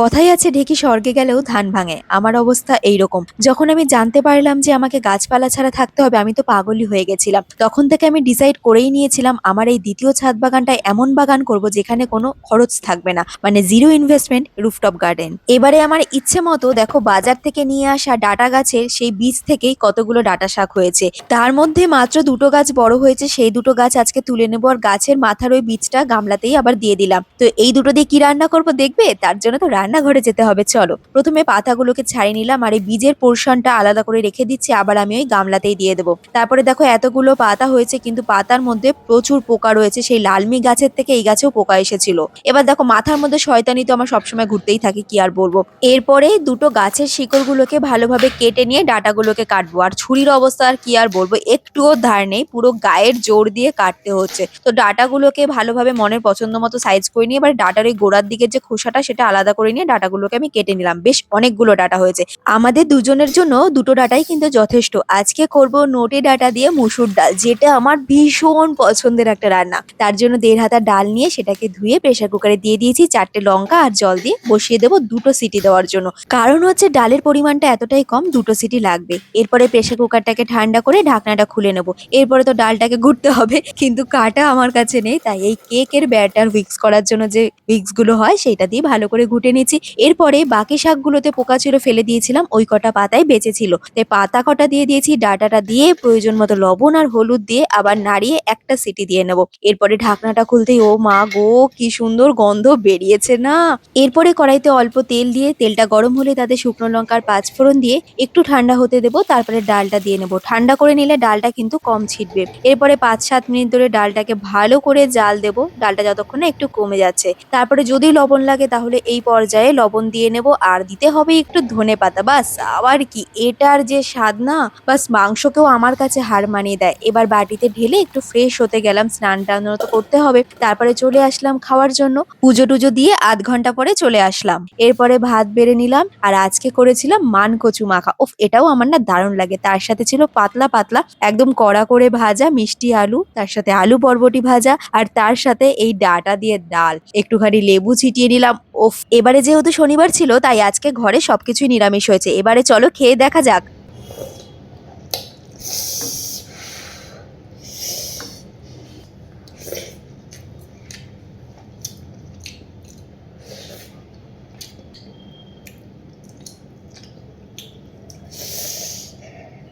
কথাই আছে ঢেকি স্বর্গে গেলেও ধান ভাঙে। আমার অবস্থা এইরকম। যখন আমি জানতে পারলাম যে আমাকে গাছপালা ছাড়া থাকতে হবে, আমি তো পাগলই হয়ে গেছিলাম। তখন থেকে আমি ডিসাইড করেই নিয়েছিলাম আমার এই দ্বিতীয় ছাদ বাগানটা এমন বাগান করব যেখানে কোনো খরচ থাকবে না, মানে জিরো ইনভেস্টমেন্ট রুফটপ গার্ডেন। এবারে আমার ইচ্ছে মতো দেখো বাজার থেকে নিয়ে আসা ডাটা গাছের সেই বীজ থেকেই কতগুলো ডাটা শাক হয়েছে। তার মধ্যে মাত্র দুটো গাছ বড় হয়েছে, সেই দুটো গাছ আজকে তুলে নেবো আর গাছের মাথার ওই বীজটা গামলাতেই আবার দিয়ে দিলাম। তো এই দুটো দিয়ে কি রান্না করব দেখবে? তার জন্য তো রান্নাঘরে যেতে হবে, চলো। প্রথমে পাতাগুলোকে ছাড়িয়ে নিলাম আর এই বীজের পোর্শনটা আলাদা করে রেখে দিচ্ছি, আবার আমি ওই গামলাতেই দিয়ে দেবো। তারপরে দেখো এতগুলো পাতা হয়েছে, কিন্তু পাতার মধ্যে প্রচুর পোকা রয়েছে। সেই লালমি গাছের থেকে এই গাছেও পোকা এসেছিল। এবার দেখো মাথার মধ্যে শয়তানি তো আমার সবসময় ঘুরতেই থাকে, কি আর বলবো। এরপরে দুটো গাছের শিকড়গুলোকে ভালোভাবে কেটে নিয়ে ডাটাগুলোকে কাটবো। আর ছুরির অবস্থা আর কি আর বলবো, একটুও ধার নেই, পুরো গায়ের জোর দিয়ে কাটতে হচ্ছে। তো ডাটাগুলোকে ভালোভাবে মনের পছন্দ মতো সাইজ করে নিয়ে এবার ডাটার ওই গোড়ার দিকের যে খোসাটা সেটা আলাদা করে নিয়ে ডাটাগুলোকে আমি কেটে নিলাম। বেশ অনেকগুলো ডাটা হয়েছে। আমাদের দুজনের জন্য দুটো ডাটাই কিন্তু যথেষ্ট। আজকে করব নোটে ডাটা দিয়ে মুসুর ডাল, যেটা আমার ভীষণ পছন্দের একটা রান্না। তার জন্য 1.5 হাতা ডাল নিয়ে সেটাকে ধুয়ে প্রেসার কুকারে দিয়ে দিয়েছি। 4টে লঙ্কা আর জল দিয়ে বসিয়ে দেবো দুটো সিটি দেওয়ার জন্য। কারণ হচ্ছে ডালের পরিমাণটা এতটাই কম, দুটো সিটি লাগবে। এরপরে প্রেসার কুকারটাকে ঠান্ডা করে ঢাকনাটা খুলে নেবো। এরপরে তো ডালটাকে ঘুরতে হবে, কিন্তু কাটা আমার কাছে নেই, তাই এই কেকের ব্যাটার হুইক্স করার জন্য যে হুইক্স গুলো হয় সেটা দিয়ে ভালো করে ঘুটে নিচ্ছি। এরপরে বাকি শাকগুলোতে পোকা ছিল, ফেলে দিয়েছিলাম, ওই কটা পাতায় বেঁচে ছিল, তাই পাতা কটা দিয়ে দিয়েছি। ডাটাটা দিয়ে প্রয়োজন মতো লবণ আর হলুদ দিয়ে আবার নাড়িয়ে একটা সিটি দিয়ে নেবো। এরপরে ঢাকনাটা খুলতেই ও মা গো, কি সুন্দর গন্ধ বেরিয়েছে না। এরপরে কড়াইতে অল্প তেল দিয়ে, তেলটা গরম হলে তাতে শুকনো লঙ্কার 5 ফোড়ন দিয়ে একটু ঠান্ডা হতে দেবো। তারপরে ডালটা দিয়ে নেবো। ঠান্ডা করে নিলে ডালটা কিন্তু কম ছিটবে। এরপরে 5-7 মিনিট ধরে ডালটাকে ভালো করে জাল দেবো, ডালটা যতক্ষণ না একটু কমে যাচ্ছে। তারপরে যদি লবণ লাগে তাহলে এই পর্যায়ে লবণ দিয়ে নেবো, আর দিতে হবে একটু ধনেপাতা। বাস, আবার কি, এটার যে স্বাদ না, বাস মাংসকেও আমার কাছে হার মানিয়ে দেয়। এবার বাটিতে ঢেলে একটু ফ্রেশ হতে গেলাম, স্নান টান তো করতে হবে। তারপরে চলে আসলাম খাওয়ার জন্য। পুজো টুজো দিয়ে আধ ঘন্টা পরে চলে আসলাম। এরপরে ভাত বেড়ে নিলাম আর আজকে করেছিলাম মান কচু মাখা। উফ, এটাও আমার না দারুণ লাগে। তার সাথে ছিল পাতলা পাতলা একদম কড়া করে ভাজা মিষ্টি আলু, তার সাথে আলু বরবটি ভাজা, আর তার সাথে এই ডাটা দিয়ে ডাল, একটুখানি লেবু ছিটিয়ে নিলাম। উফ, এবারে যেহেতু শনিবার ছিল তাই আজকে ঘরে সবকিছুই নিরামিষ হয়েছে। এবারে চলো খেয়ে দেখা যাক।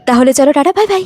তাহলে চলো, টাটা, বাই বাই।